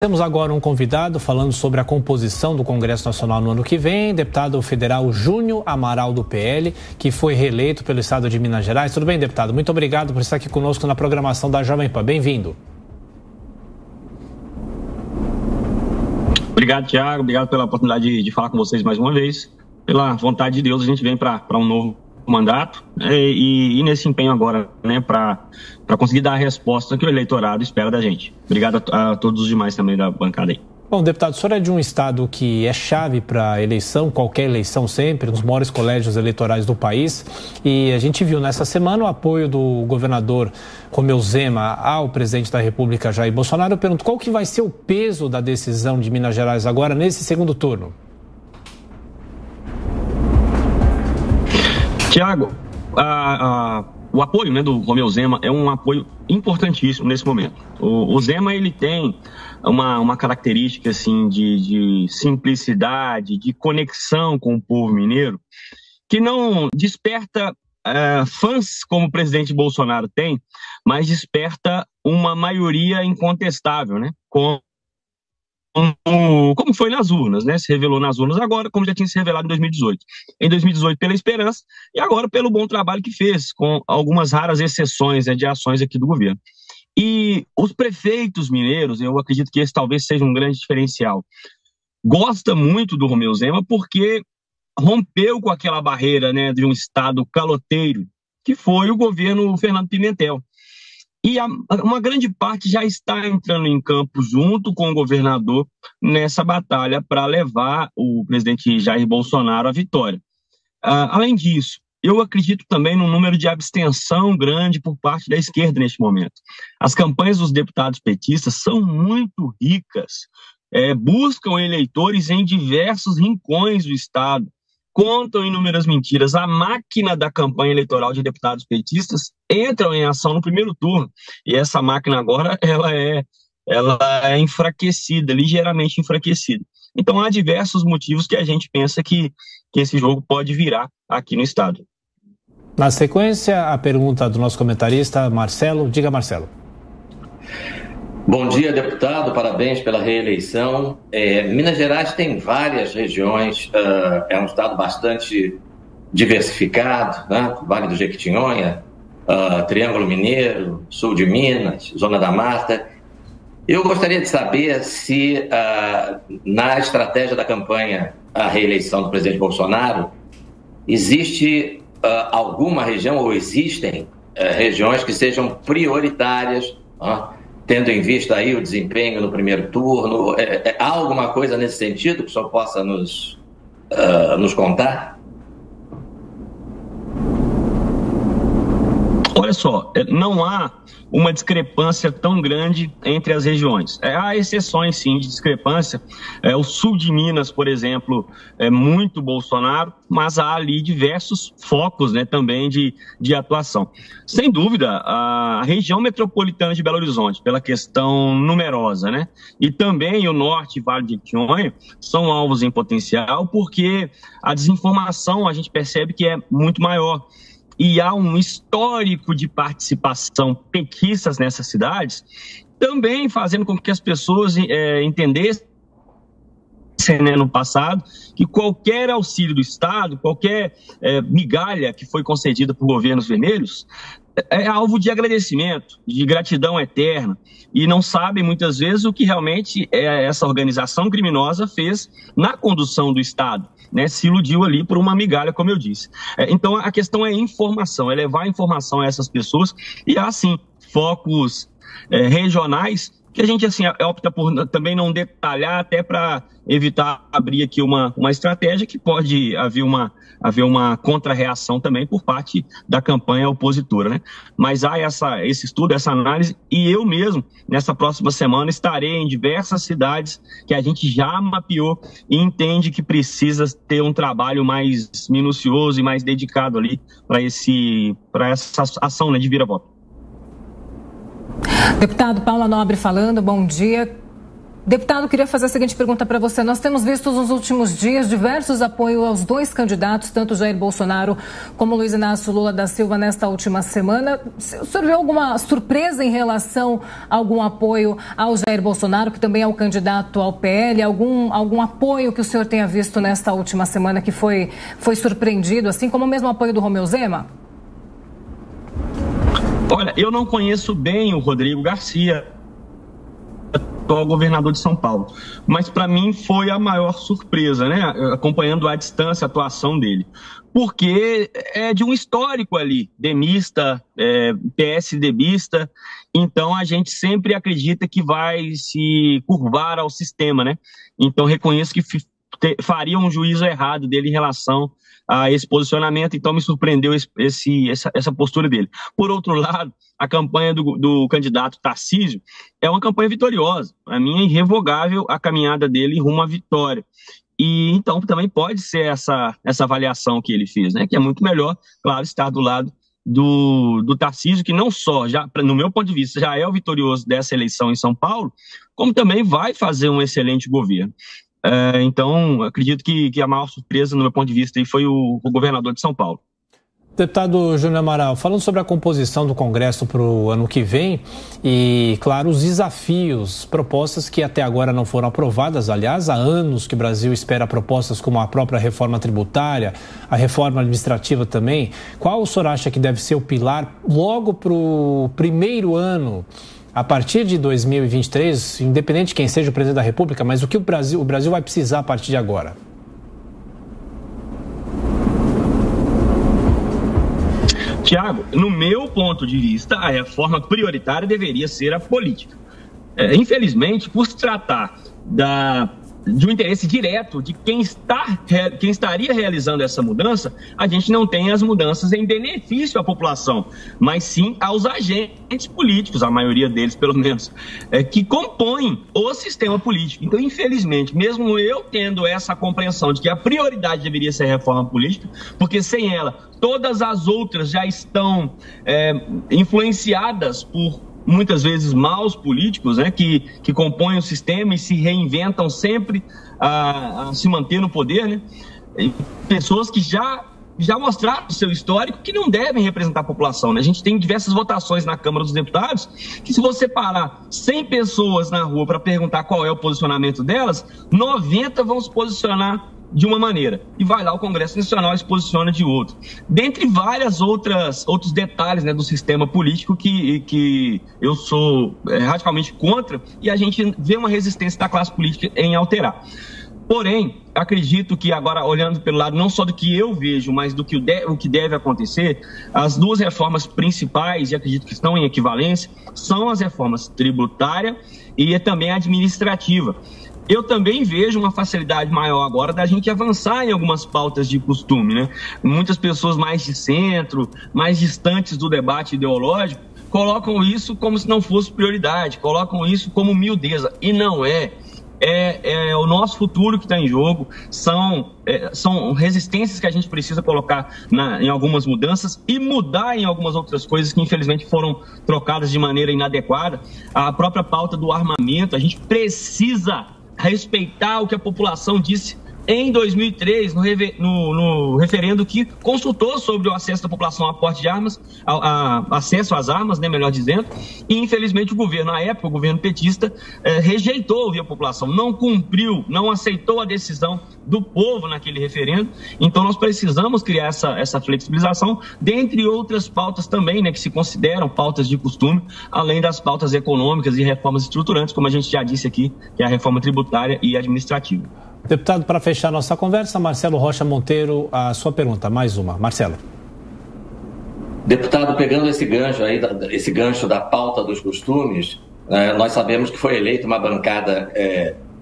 Temos agora um convidado falando sobre a composição do Congresso Nacional no ano que vem, deputado federal Júnior Amaral do PL, que foi reeleito pelo estado de Minas Gerais. Tudo bem, deputado? Muito obrigado por estar aqui conosco na programação da Jovem Pan. Bem-vindo. Obrigado, Thiago. Obrigado pela oportunidade de falar com vocês mais uma vez. Pela vontade de Deus, a gente vem para um novo mandato e nesse empenho agora, né, para conseguir dar a resposta que o eleitorado espera da gente. Obrigado a todos os demais também da bancada aí. Bom, deputado, o senhor é de um estado que é chave para a eleição, qualquer eleição sempre, nos maiores colégios eleitorais do país, e a gente viu nessa semana o apoio do governador Romeu Zema ao presidente da República, Jair Bolsonaro. Eu pergunto, qual que vai ser o peso da decisão de Minas Gerais agora nesse segundo turno? Tiago, o apoio, né, do Romeu Zema é um apoio importantíssimo nesse momento. O Zema, ele tem uma característica assim, de simplicidade, de conexão com o povo mineiro, que não desperta fãs como o presidente Bolsonaro tem, mas desperta uma maioria incontestável, né, como foi nas urnas, né? Se revelou nas urnas agora, como já tinha se revelado em 2018. Em 2018 pela esperança e agora pelo bom trabalho que fez, com algumas raras exceções, né, de ações aqui do governo. E os prefeitos mineiros, eu acredito que esse talvez seja um grande diferencial, gosta muito do Romeu Zema porque rompeu com aquela barreira, né, de um estado caloteiro, que foi o governo Fernando Pimentel. E uma grande parte já está entrando em campo junto com o governador nessa batalha para levar o presidente Jair Bolsonaro à vitória. Além disso, eu acredito também no número de abstenção grande por parte da esquerda neste momento. As campanhas dos deputados petistas são muito ricas, buscam eleitores em diversos rincões do estado, contam inúmeras mentiras. A máquina da campanha eleitoral de deputados petistas entra em ação no primeiro turno. E essa máquina agora ela é enfraquecida, ligeiramente enfraquecida. Então há diversos motivos que a gente pensa que esse jogo pode virar aqui no estado. Na sequência, a pergunta do nosso comentarista Marcelo. Diga, Marcelo. Bom dia, deputado, parabéns pela reeleição. Minas Gerais tem várias regiões, é um estado bastante diversificado, né? Vale do Jequitinhonha, Triângulo Mineiro, sul de Minas, Zona da Mata. Eu gostaria de saber se na estratégia da campanha à reeleição do presidente Bolsonaro existe alguma região ou existem regiões que sejam prioritárias, tendo em vista aí o desempenho no primeiro turno. Há alguma coisa nesse sentido que o senhor possa nos contar? Olha só, não há uma discrepância tão grande entre as regiões. Há exceções, sim, de discrepância. O sul de Minas, por exemplo, é muito Bolsonaro, mas há ali diversos focos, né, também de atuação. Sem dúvida, a região metropolitana de Belo Horizonte, pela questão numerosa, né, e também o norte e Vale do Jequitinhonha são alvos em potencial, porque a desinformação a gente percebe que é muito maior. E há um histórico de participação petistas nessas cidades, também fazendo com que as pessoas entendessem, né, no passado, que qualquer auxílio do Estado, qualquer migalha que foi concedida por governos vermelhos, é alvo de agradecimento, de gratidão eterna, e não sabem muitas vezes o que realmente essa organização criminosa fez na condução do Estado, né? Se iludiu ali por uma migalha, como eu disse. Então a questão é informação, é levar informação a essas pessoas, e há sim focos regionais que a gente assim opta por também não detalhar, até para evitar abrir aqui uma estratégia que pode haver uma contra-reação também por parte da campanha opositora, né? Mas há esse estudo, essa análise, e eu mesmo, nessa próxima semana, estarei em diversas cidades que a gente já mapeou e entende que precisa ter um trabalho mais minucioso e mais dedicado ali para essa ação, né, de vira-voto. Deputado Paula Nobre falando, bom dia. Deputado, queria fazer a seguinte pergunta para você. Nós temos visto nos últimos dias diversos apoios aos dois candidatos, tanto Jair Bolsonaro como Luiz Inácio Lula da Silva, nesta última semana. O senhor viu alguma surpresa em relação a algum apoio ao Jair Bolsonaro, que também é o candidato ao PL? Algum apoio que o senhor tenha visto nesta última semana que foi surpreendido, assim como o mesmo apoio do Romeu Zema? Olha, eu não conheço bem o Rodrigo Garcia, atual governador de São Paulo, mas para mim foi a maior surpresa, né? Acompanhando à distância a atuação dele, porque é de um histórico ali, demista, PSDBista, então a gente sempre acredita que vai se curvar ao sistema, né? Então reconheço que faria um juízo errado dele em relação a esse posicionamento, então me surpreendeu essa postura dele. Por outro lado, a campanha do candidato Tarcísio é uma campanha vitoriosa. Para mim é irrevogável a caminhada dele rumo à vitória. E então também pode ser essa avaliação que ele fez, né? Que é muito melhor, claro, estar do lado do Tarcísio, que não só, no meu ponto de vista, já é o vitorioso dessa eleição em São Paulo, como também vai fazer um excelente governo. Então, acredito que a maior surpresa, no meu ponto de vista, foi o governador de São Paulo. Deputado Júnior Amaral, falando sobre a composição do Congresso para o ano que vem e, claro, os desafios, propostas que até agora não foram aprovadas, aliás, há anos que o Brasil espera propostas como a própria reforma tributária, a reforma administrativa também. Qual o senhor acha que deve ser o pilar logo para o primeiro ano, a partir de 2023, independente de quem seja o presidente da República, mas o que o Brasil vai precisar a partir de agora? Tiago, no meu ponto de vista, a reforma prioritária deveria ser a política. Infelizmente, por se tratar de um interesse direto de quem estaria realizando essa mudança, a gente não tem as mudanças em benefício à população, mas sim aos agentes políticos, a maioria deles pelo menos, que compõem o sistema político. Então, infelizmente, mesmo eu tendo essa compreensão de que a prioridade deveria ser a reforma política, porque sem ela todas as outras já estão influenciadas por muitas vezes maus políticos, né, que compõem o sistema e se reinventam sempre a se manter no poder, né? E pessoas que já mostraram o seu histórico que não devem representar a população, né? A gente tem diversas votações na Câmara dos Deputados que, se você parar 100 pessoas na rua para perguntar qual é o posicionamento delas, 90 vão se posicionar de uma maneira, e vai lá o Congresso Nacional e se posiciona de outro. Dentre várias outros detalhes, né, do sistema político que eu sou radicalmente contra, e a gente vê uma resistência da classe política em alterar. Porém, acredito que agora, olhando pelo lado não só do que eu vejo, mas do que o que deve acontecer, as duas reformas principais, e acredito que estão em equivalência, são as reformas tributária e também administrativa. Eu também vejo uma facilidade maior agora da gente avançar em algumas pautas de costume, né? Muitas pessoas mais de centro, mais distantes do debate ideológico, colocam isso como se não fosse prioridade, colocam isso como miudeza, e não é. É o nosso futuro que está em jogo, são resistências que a gente precisa colocar em algumas mudanças e mudar em algumas outras coisas que infelizmente foram trocadas de maneira inadequada. A própria pauta do armamento, a gente precisa respeitar o que a população disse em 2003, no referendo que consultou sobre o acesso da população a porte de armas, acesso às armas, né, melhor dizendo, e infelizmente o governo, na época, o governo petista, rejeitou ouvir a população, não cumpriu, não aceitou a decisão do povo naquele referendo. Então nós precisamos criar essa flexibilização, dentre outras pautas também, né, que se consideram pautas de costume, além das pautas econômicas e reformas estruturantes, como a gente já disse aqui, que é a reforma tributária e administrativa. Deputado, para fechar nossa conversa, Marcelo Rocha Monteiro, a sua pergunta, mais uma. Marcelo. Deputado, pegando esse gancho da pauta dos costumes, nós sabemos que foi eleita uma bancada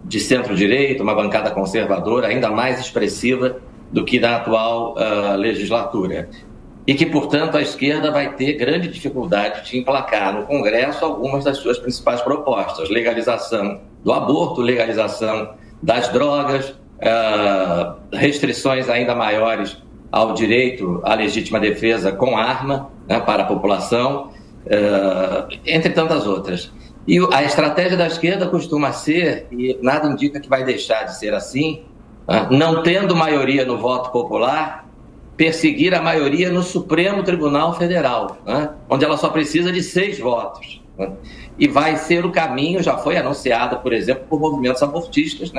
de centro-direita, uma bancada conservadora, ainda mais expressiva do que na atual legislatura. E que, portanto, a esquerda vai ter grande dificuldade de emplacar no Congresso algumas das suas principais propostas. Legalização do aborto, legalização das drogas, restrições ainda maiores ao direito à legítima defesa com arma, né, para a população, entre tantas outras. E a estratégia da esquerda costuma ser, e nada indica que vai deixar de ser assim, não tendo maioria no voto popular, perseguir a maioria no Supremo Tribunal Federal, onde ela só precisa de 6 votos. E vai ser o caminho, já foi anunciado, por exemplo, por movimentos abortistas,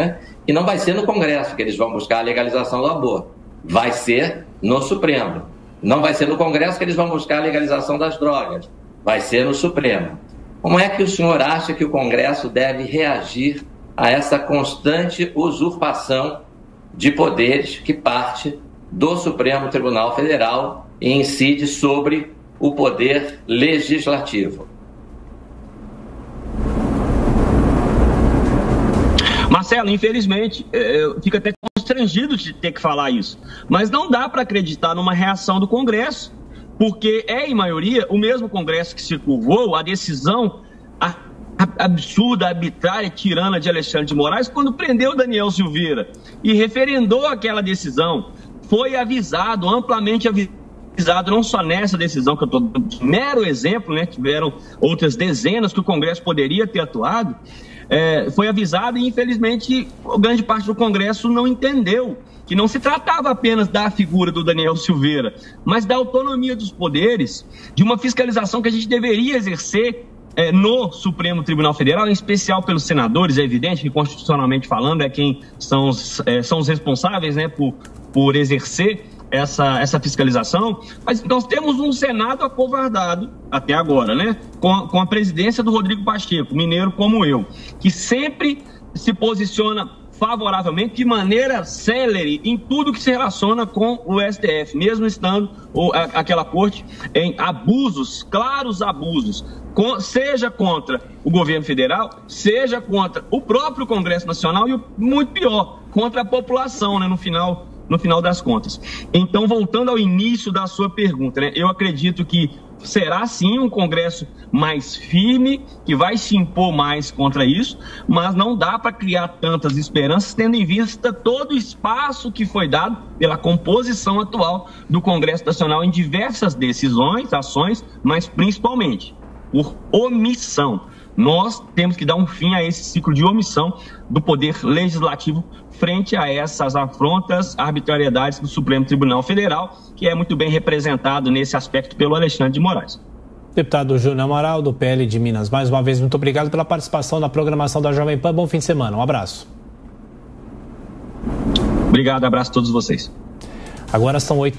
que não vai ser no Congresso que eles vão buscar a legalização do aborto, vai ser no Supremo. Não vai ser no Congresso que eles vão buscar a legalização das drogas, vai ser no Supremo. Como é que o senhor acha que o Congresso deve reagir a essa constante usurpação de poderes que parte do Supremo Tribunal Federal e incide sobre o poder legislativo? Marcelo, infelizmente, eu fico até constrangido de ter que falar isso, mas não dá para acreditar numa reação do Congresso, porque é, em maioria, o mesmo Congresso que se curvou à decisão absurda, arbitrária, tirana de Alexandre de Moraes quando prendeu Daniel Silveira e referendou aquela decisão. Foi avisado, amplamente avisado, não só nessa decisão que eu estou dando mero exemplo, tiveram outras dezenas que o Congresso poderia ter atuado, foi avisado e, infelizmente, grande parte do Congresso não entendeu que não se tratava apenas da figura do Daniel Silveira, mas da autonomia dos poderes, de uma fiscalização que a gente deveria exercer no Supremo Tribunal Federal, em especial pelos senadores. É evidente que, constitucionalmente falando, quem são os responsáveis por exercer essa fiscalização, mas nós temos um Senado acovardado até agora, com a presidência do Rodrigo Pacheco, mineiro como eu, que sempre se posiciona favoravelmente, de maneira célere, em tudo que se relaciona com o STF, mesmo estando aquela corte em abusos, claros abusos, seja contra o governo federal, seja contra o próprio Congresso Nacional e, muito pior, contra a população, no final das contas. Então, voltando ao início da sua pergunta, eu acredito que será sim um Congresso mais firme, que vai se impor mais contra isso, mas não dá para criar tantas esperanças, tendo em vista todo o espaço que foi dado pela composição atual do Congresso Nacional em diversas decisões, ações, mas principalmente por omissão. Nós temos que dar um fim a esse ciclo de omissão do Poder Legislativo frente a essas afrontas, arbitrariedades do Supremo Tribunal Federal, que é muito bem representado nesse aspecto pelo Alexandre de Moraes. Deputado Júnior Amaral, do PL de Minas, mais uma vez, muito obrigado pela participação na programação da Jovem Pan. Bom fim de semana, um abraço. Obrigado, abraço a todos vocês. Agora são 8